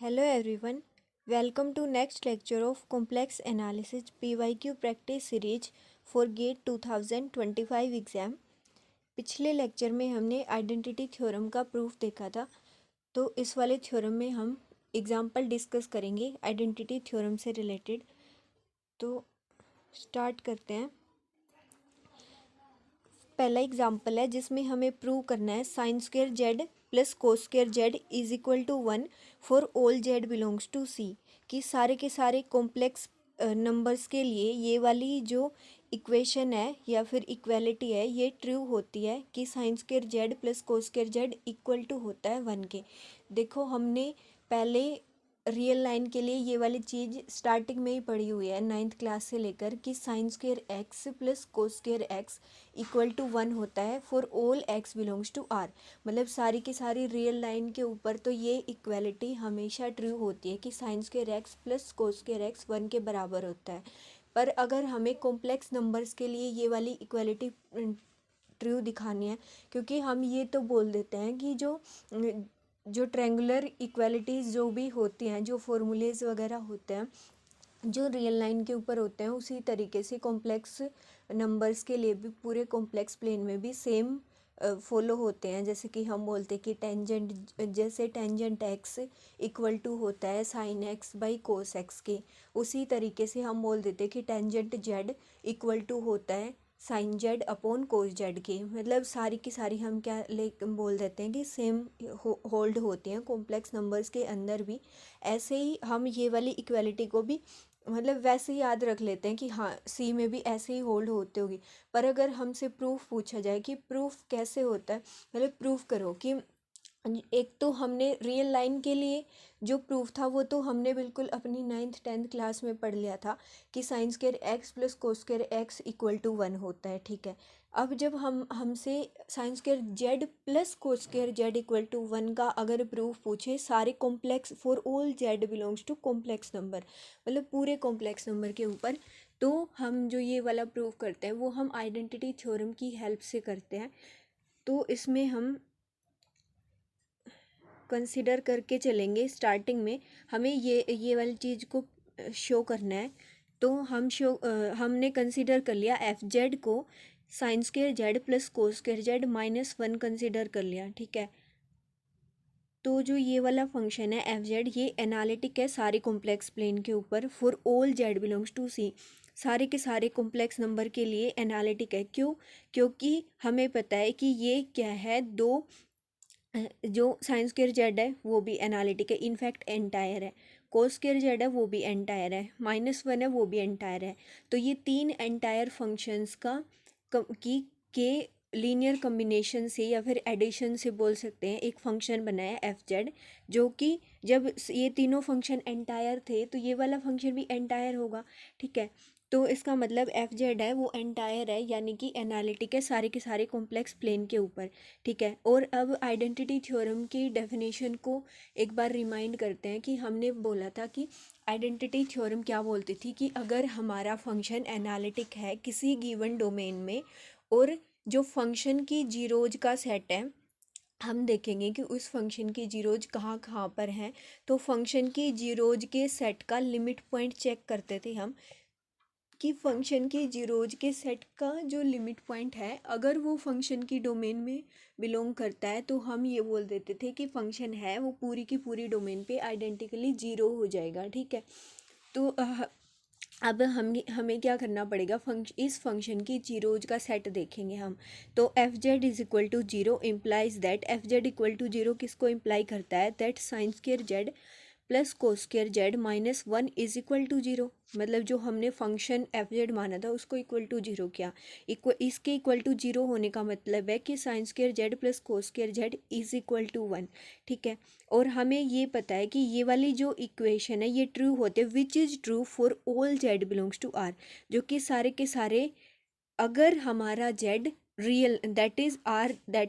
Hello everyone, welcome to next lecture of Complex Analysis PYQ Practice Series for GATE 2025 exam. पिछले lecture में हमने identity theorem का proof देखा था, तो इस वाले थ्योरम में हम एग्जाम्पल डिस्कस करेंगे आइडेंटिटी थ्योरम से रिलेटेड। तो स्टार्ट करते हैं। पहला एग्जाम्पल है जिसमें हमें प्रूव करना है sine square Z plus cos square Z is equal to 1 for all Z belongs to C, कि सारे के सारे कॉम्प्लेक्स नंबर्स के लिए ये वाली जो इक्वेशन है या फिर इक्वेलिटी है ये ट्रू होती है कि sine square Z plus cos square z equal to होता है 1 के। देखो हमने पहले रियल लाइन के लिए ये वाली चीज़ स्टार्टिंग में ही पढ़ी हुई है 9th क्लास से लेकर कि sine square x plus cos square x equal to 1 होता है for all x belongs to R. मतलब सारी की सारी रियल लाइन के ऊपर तो ये इक्वेलिटी हमेशा ट्रू होती है कि sine square x plus cos square x 1 के बराबर होता है। पर अगर हमें कॉम्प्लेक्स नंबर्स के लिए ये वाली इक्वेलिटी ट्रू दिखानी है, क्योंकि हम ये तो बोल देते हैं कि जो ट्रेंगुलर इक्वेलिटीज़ जो भी होती हैं, जो फॉर्मूलेज वगैरह होते हैं जो रियल लाइन के ऊपर होते हैं, उसी तरीके से कॉम्प्लेक्स नंबर्स के लिए भी पूरे कॉम्प्लेक्स प्लेन में भी सेम फॉलो होते हैं। जैसे कि हम बोलते हैं कि टेंजेंट, जैसे टेंजेंट एक्स इक्वल टू होता है sine x by cos x के, उसी तरीके से हम बोल देते हैं कि टेंजेंट जेड इक्वल टू होता है sine z upon cos z के। मतलब सारी की सारी हम क्या बोल देते हैं कि सेम होल्ड होती हैं कॉम्प्लेक्स नंबर्स के अंदर भी। ऐसे ही हम ये वाली इक्वेलिटी को भी मतलब वैसे ही याद रख लेते हैं कि हाँ सी में भी ऐसे ही होल्ड होते होगी। पर अगर हमसे प्रूफ पूछा जाए कि प्रूफ कैसे होता है, मतलब प्रूफ करो कि एक तो हमने रियल लाइन के लिए जो प्रूफ था वो तो हमने बिल्कुल अपनी 9th 10th क्लास में पढ़ लिया था कि sine square x plus cos square x equal to 1 होता है। ठीक है, अब जब हमसे sine square z plus cos square z equal to 1 का अगर प्रूफ पूछे सारे complex for all Z belongs to complex number, मतलब पूरे कॉम्प्लेक्स नंबर के ऊपर, तो हम जो ये वाला प्रूफ करते हैं वो हम आइडेंटिटी थ्योरम की हेल्प से करते हैं। तो इसमें हम कंसिडर करके चलेंगे। स्टार्टिंग में हमें ये वाली चीज़ को शो करना है, तो हमने कंसिडर कर लिया एफ जेड को sign square Z plus cos square Z minus 1 consider कर लिया। ठीक है, तो जो ये वाला फंक्शन है एफ जेड ये एनालिटिक है सारे कॉम्प्लेक्स प्लेन के ऊपर for all Z belongs to C, सारे के सारे कॉम्प्लेक्स नंबर के लिए एनालिटिक है। क्यों? क्योंकि हमें पता है कि ये क्या है, दो जो साइन स्क्वेयर जेड है वो भी एनालिटिक है, इनफैक्ट एंटायर है। कोस स्क्वेयर जेड है वो भी एंटायर है, -1 है वो भी एंटायर है। तो ये तीन एंटायर फंक्शंस के लीनियर कम्बिनेशन से या फिर एडिशन से बोल सकते हैं एक फंक्शन बनाया एफ जेड, जो कि जब ये तीनों फंक्शन एंटायर थे तो ये वाला फंक्शन भी एंटायर होगा। ठीक है, तो इसका मतलब एफ जेड है वो एंटायर है, यानी कि एनालिटिक है सारे के सारे कॉम्प्लेक्स प्लेन के ऊपर। ठीक है, और अब आइडेंटिटी थ्योरम की डेफिनेशन को एक बार रिमाइंड करते हैं कि हमने बोला था कि आइडेंटिटी थ्योरम क्या बोलती थी कि अगर हमारा फंक्शन एनालिटिक है किसी गिवन डोमेन में और जो फंक्शन की जीरोज का सेट है, हम देखेंगे कि उस फंक्शन की जीरोज कहाँ कहाँ पर हैं। तो फंक्शन की जीरोज के सेट का लिमिट पॉइंट चेक करते थे हम कि फंक्शन के जीरोज के सेट का जो लिमिट पॉइंट है अगर वो फंक्शन की डोमेन में बिलोंग करता है तो हम ये बोल देते थे कि फंक्शन है वो पूरी की पूरी डोमेन पे आइडेंटिकली जीरो हो जाएगा। ठीक है, तो अब हमें क्या करना पड़ेगा, इस फंक्शन की जीरोज का सेट देखेंगे हम। तो f Z is equal to zero implies that, f z equal to zero किसको इम्प्लाई करता है, that sine square Z plus cos square z -1 is equal to zero. मतलब जो हमने फंक्शन एफ जेड माना था उसको इक्वल टू जीरो किया, इसके इक्वल टू जीरो होने का मतलब है कि sine square Z plus cos square Z is equal to 1। ठीक है, और हमें ये पता है कि ये वाली जो इक्वेशन है ये ट्रू होते हैं which is true for all Z belongs to R, जो कि सारे के सारे अगर हमारा z real that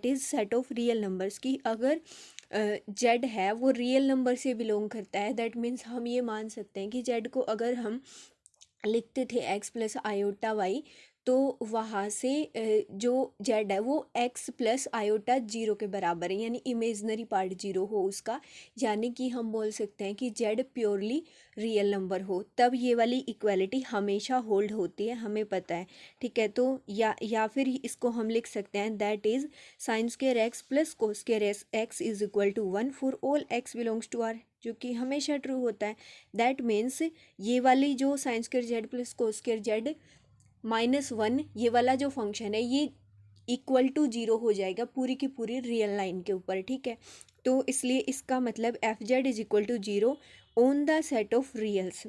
is set of real numbers की, अगर जेड है वो रियल नंबर से बिलोंग करता है, दैट मीन्स हम ये मान सकते हैं कि जेड को अगर हम लिखते थे एक्स प्लस आयोटा वाई, तो वहाँ से जो जेड है वो एक्स प्लस आयोटा जीरो के बराबर है, यानी इमेजनरी पार्ट जीरो हो उसका, यानी कि हम बोल सकते हैं कि जेड प्योरली रियल नंबर हो, तब ये वाली इक्वालिटी हमेशा होल्ड होती है, हमें पता है। ठीक है, तो या फिर इसको हम लिख सकते हैं that is sine square x plus cos square x is equal to 1 for all x belongs to R, जो कि हमेशा ट्रू होता है। दैट मीन्स ये वाली जो sign square z plus cos square Z -1 ये वाला जो फंक्शन है ये इक्वल टू जीरो हो जाएगा पूरी की पूरी रियल लाइन के ऊपर। ठीक है, तो इसलिए इसका मतलब F Z is equal to zero on the set of reals,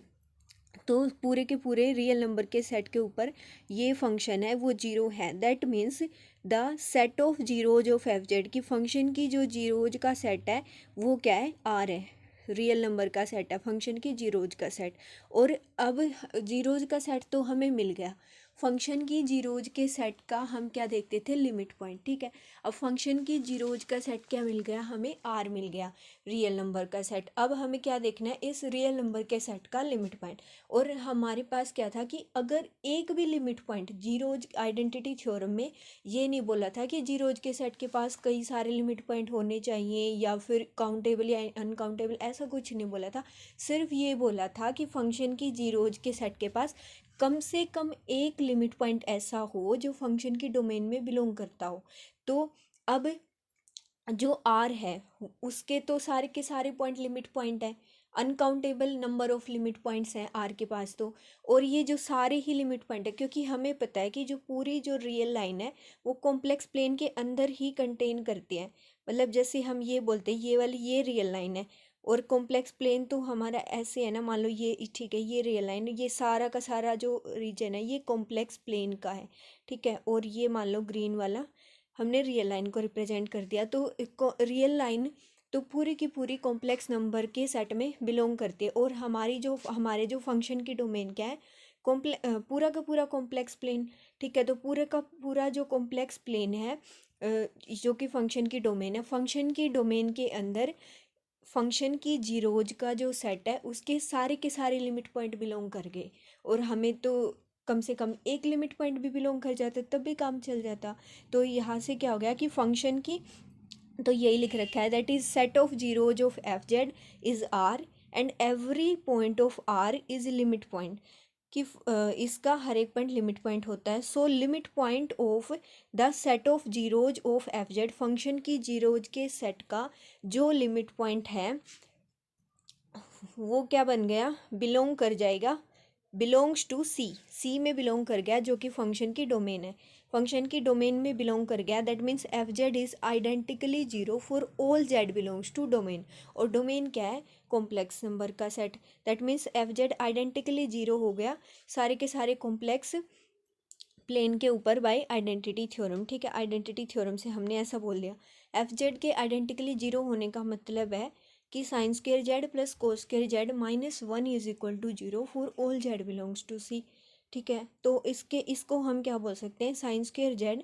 तो पूरे के पूरे रियल नंबर के सेट के ऊपर ये फंक्शन है वो जीरो है। That means the set of zeros of f Z की फंक्शन की जो जीरोज का सेट है वो क्या है, आर है, रियल नंबर का सेट है फंक्शन की जीरोज का सेट। और अब जीरोज का सेट तो हमें मिल गया, फंक्शन की जीरोज के सेट का हम क्या देखते थे, लिमिट पॉइंट। ठीक है, अब फंक्शन की जीरोज का सेट क्या मिल गया, हमें आर मिल गया, रियल नंबर का सेट। अब हमें क्या देखना है, इस रियल नंबर के सेट का लिमिट पॉइंट। और हमारे पास क्या था कि अगर एक भी limit point, zeros identity theorem में ये नहीं बोला था कि जीरोज के सेट के पास कई सारे लिमिट पॉइंट होने चाहिए या फिर काउंटेबल या अनकाउंटेबल, ऐसा कुछ नहीं बोला था। सिर्फ ये बोला था कि फंक्शन की जीरोज के सेट के पास कम से कम एक लिमिट पॉइंट ऐसा हो जो फंक्शन की डोमेन में बिलोंग करता हो। तो अब जो आर है उसके तो सारे के सारे पॉइंट लिमिट पॉइंट है, uncountable number of limit points हैं आर के पास तो। और ये जो सारे ही लिमिट पॉइंट है, क्योंकि हमें पता है कि जो पूरी जो रियल लाइन है वो कॉम्प्लेक्स प्लेन के अंदर ही कंटेन करती है। मतलब जैसे हम ये बोलते हैं ये वाली ये रियल लाइन है और कॉम्प्लेक्स प्लेन तो हमारा ऐसे है ना, मान लो ये ठीक है, ये रियल लाइन, ये सारा का सारा जो रीजन है ये कॉम्प्लेक्स प्लेन का है। ठीक है, और ये मान लो ग्रीन वाला हमने रियल लाइन को रिप्रेजेंट कर दिया, तो रियल लाइन तो पूरी की पूरी कॉम्प्लेक्स नंबर के सेट में बिलोंग करती है। और हमारे जो फंक्शन की डोमेन क्या है, पूरा का पूरा कॉम्प्लेक्स प्लेन। ठीक है, तो पूरे का पूरा जो कॉम्प्लेक्स प्लेन है जो कि फंक्शन की डोमेन है, फंक्शन की डोमेन के अंदर फंक्शन की जीरोज का जो सेट है उसके सारे के सारे लिमिट पॉइंट बिलोंग कर गए। और हमें तो कम से कम एक लिमिट पॉइंट भी बिलोंग कर जाता तब भी काम चल जाता। तो यहाँ से क्या हो गया कि फंक्शन की तो यही लिख रखा है that is set of zeros of f Z is R and every point of R is limit point, कि इसका हर एक पॉइंट लिमिट पॉइंट होता है। So limit point of the set of zeros of f z, function की zeros के set का जो लिमिट पॉइंट है वो क्या बन गया, बिलोंग कर जाएगा, बिलोंग्स टू सी, सी में बिलोंग कर गया जो कि फंक्शन की डोमेन है, फंक्शन की डोमेन में बिलोंग कर गया। That means f Z is identically zero for all Z belongs to domain. और डोमेन क्या है, कॉम्प्लेक्स नंबर का सेट। That means f z identically zero हो गया सारे के सारे कॉम्प्लेक्स प्लेन के ऊपर बाय आइडेंटिटी थ्योरम। ठीक है, आइडेंटिटी थ्योरम से हमने ऐसा बोल दिया। एफ जेड के आइडेंटिकली जीरो होने का मतलब है कि sine square Z plus cos square z -1 is equal to zero for all Z belongs to C. ठीक है, तो इसको हम क्या बोल सकते हैं, sine square Z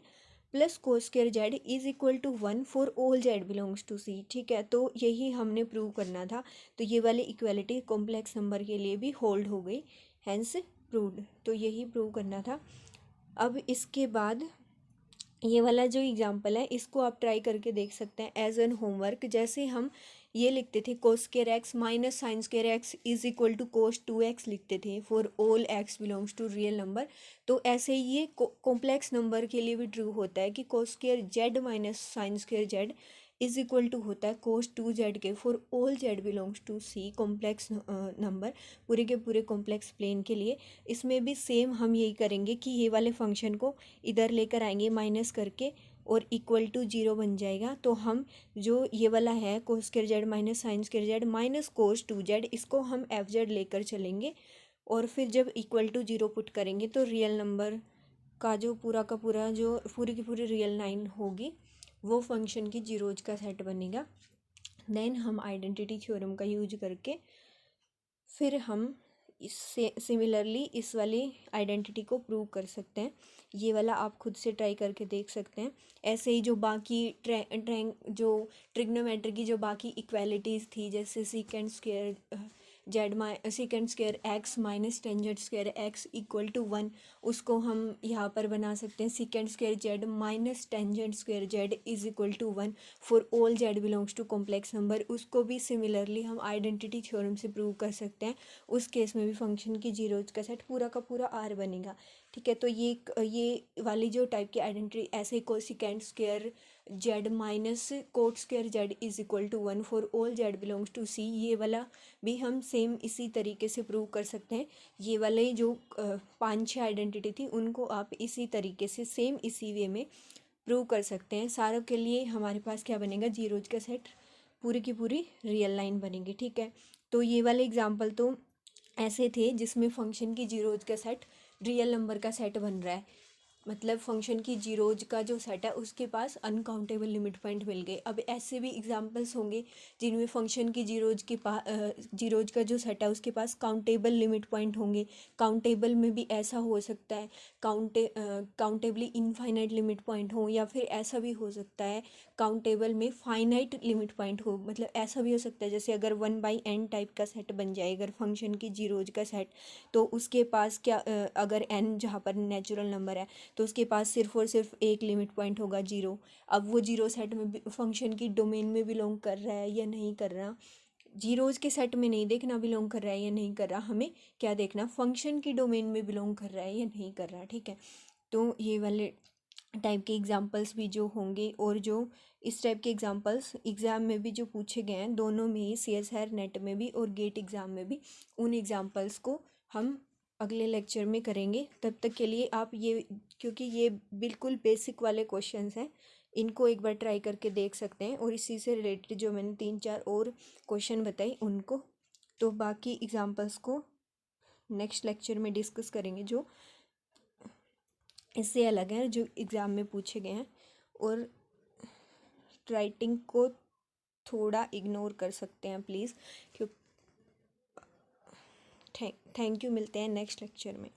plus cos square Z is equal to 1 for all Z belongs to C. ठीक है, तो यही हमने प्रूव करना था। तो ये वाली इक्वालिटी कॉम्प्लेक्स नंबर के लिए भी होल्ड हो गई, हैंस प्रूव्ड। तो यही प्रूव करना था। अब इसके बाद ये वाला जो एग्जांपल है इसको आप ट्राई करके देख सकते हैं एज एन होमवर्क। जैसे हम ये लिखते थे cos square x minus sine square x is equal to cos 2x लिखते थे for all x belongs to real number. तो ऐसे ही ये कॉम्प्लेक्स नंबर के लिए भी ट्रू होता है कि cos square z minus sine square z is equal to होता है कोस 2z के for all Z belongs to C, complex number पूरे के पूरे कॉम्प्लेक्स प्लेन के लिए। इसमें भी सेम हम यही करेंगे कि ये वाले फंक्शन को इधर लेकर आएंगे माइनस करके और इक्वल टू जीरो बन जाएगा। तो हम जो ये वाला है कोस square z minus sine square z minus cos 2z, इसको हम एफ जेड लेकर चलेंगे और फिर जब इक्वल टू जीरो पुट करेंगे तो रियल नंबर का पूरा जो पूरी की पूरी रियल लाइन होगी वो फंक्शन की जीरोज का सेट बनेगा। देन हम आइडेंटिटी थ्योरम का यूज करके फिर हम इससे सिमिलरली इस वाली आइडेंटिटी को प्रूव कर सकते हैं। ये वाला आप खुद से ट्राई करके देख सकते हैं। ऐसे ही जो बाकी जो ट्रिग्नोमेट्री की जो बाकी इक्वालिटीज़ थी जैसे second square z second square x minus tangent square x equal to 1, उसको हम यहाँ पर बना सकते हैं second square z minus tangent square z is equal to 1 for all Z belongs to complex number. उसको भी सिमिलरली हम आइडेंटिटी थ्योरम से प्रूव कर सकते हैं। उस केस में भी फंक्शन की जीरोज का सेट पूरा का पूरा आर बनेगा। ठीक है, तो ये वाली जो टाइप की आइडेंटिटी ऐसे cosecant square z minus cot square z is equal to 1 for all Z belongs to C, ये वाला भी हम सेम इसी तरीके से प्रूव कर सकते हैं। ये वाले जो 5-6 आइडेंटिटी थी उनको आप इसी तरीके से सेम इसी वे में प्रूव कर सकते हैं। सारों के लिए हमारे पास क्या बनेगा, जीरोज का सेट पूरी की पूरी रियल लाइन बनेगी। ठीक है, तो ये वाले एग्जाम्पल तो ऐसे थे जिसमें फंक्शन की जीरोज का सेट रियल नंबर का सेट बन रहा है, मतलब फंक्शन की जीरोज का जो सेट है उसके पास अनकाउंटेबल लिमिट पॉइंट मिल गए। अब ऐसे भी एग्जांपल्स होंगे जिनमें फंक्शन की जीरोज का जो सेट है उसके पास काउंटेबल लिमिट पॉइंट होंगे। काउंटेबल में भी ऐसा हो सकता है काउंटेबली इनफाइनाइट लिमिट पॉइंट हो, या फिर ऐसा भी हो सकता है काउंटेबल में फाइनाइट लिमिट पॉइंट हो। मतलब ऐसा भी हो सकता है जैसे अगर 1/n टाइप का सेट बन जाए अगर फंक्शन की जीरोज का सेट, तो उसके पास क्या अगर n जहाँ पर नेचुरल नंबर है तो उसके पास सिर्फ और सिर्फ एक लिमिट पॉइंट होगा 0। अब वो जीरो सेट में फंक्शन की डोमेन में बिलोंग कर रहा है या नहीं कर रहा, जीरोज के सेट में नहीं देखना बिलोंग कर रहा है या नहीं कर रहा, हमें क्या देखना, फंक्शन की डोमेन में बिलोंग कर रहा है या नहीं कर रहा। ठीक है, तो ये वाले टाइप के एग्जांपल्स भी जो होंगे और जो इस टाइप के एग्जांपल्स एग्ज़ाम में भी जो पूछे गए हैं दोनों में ही, CSIR नेट में भी और गेट एग्ज़ाम में भी, उन एग्जांपल्स को हम अगले लेक्चर में करेंगे। तब तक के लिए आप ये, क्योंकि ये बिल्कुल बेसिक वाले क्वेश्चंस हैं, इनको एक बार ट्राई करके देख सकते हैं, और इसी से रिलेटेड जो मैंने 3-4 और क्वेश्चन बताई उनको, तो बाकी एग्जांपल्स को नेक्स्ट लेक्चर में डिस्कस करेंगे जो इससे अलग हैं, जो एग्ज़ाम में पूछे गए हैं। और राइटिंग को थोड़ा इग्नोर कर सकते हैं प्लीज़, क्यों। थैंक यू, मिलते हैं नेक्स्ट लेक्चर में।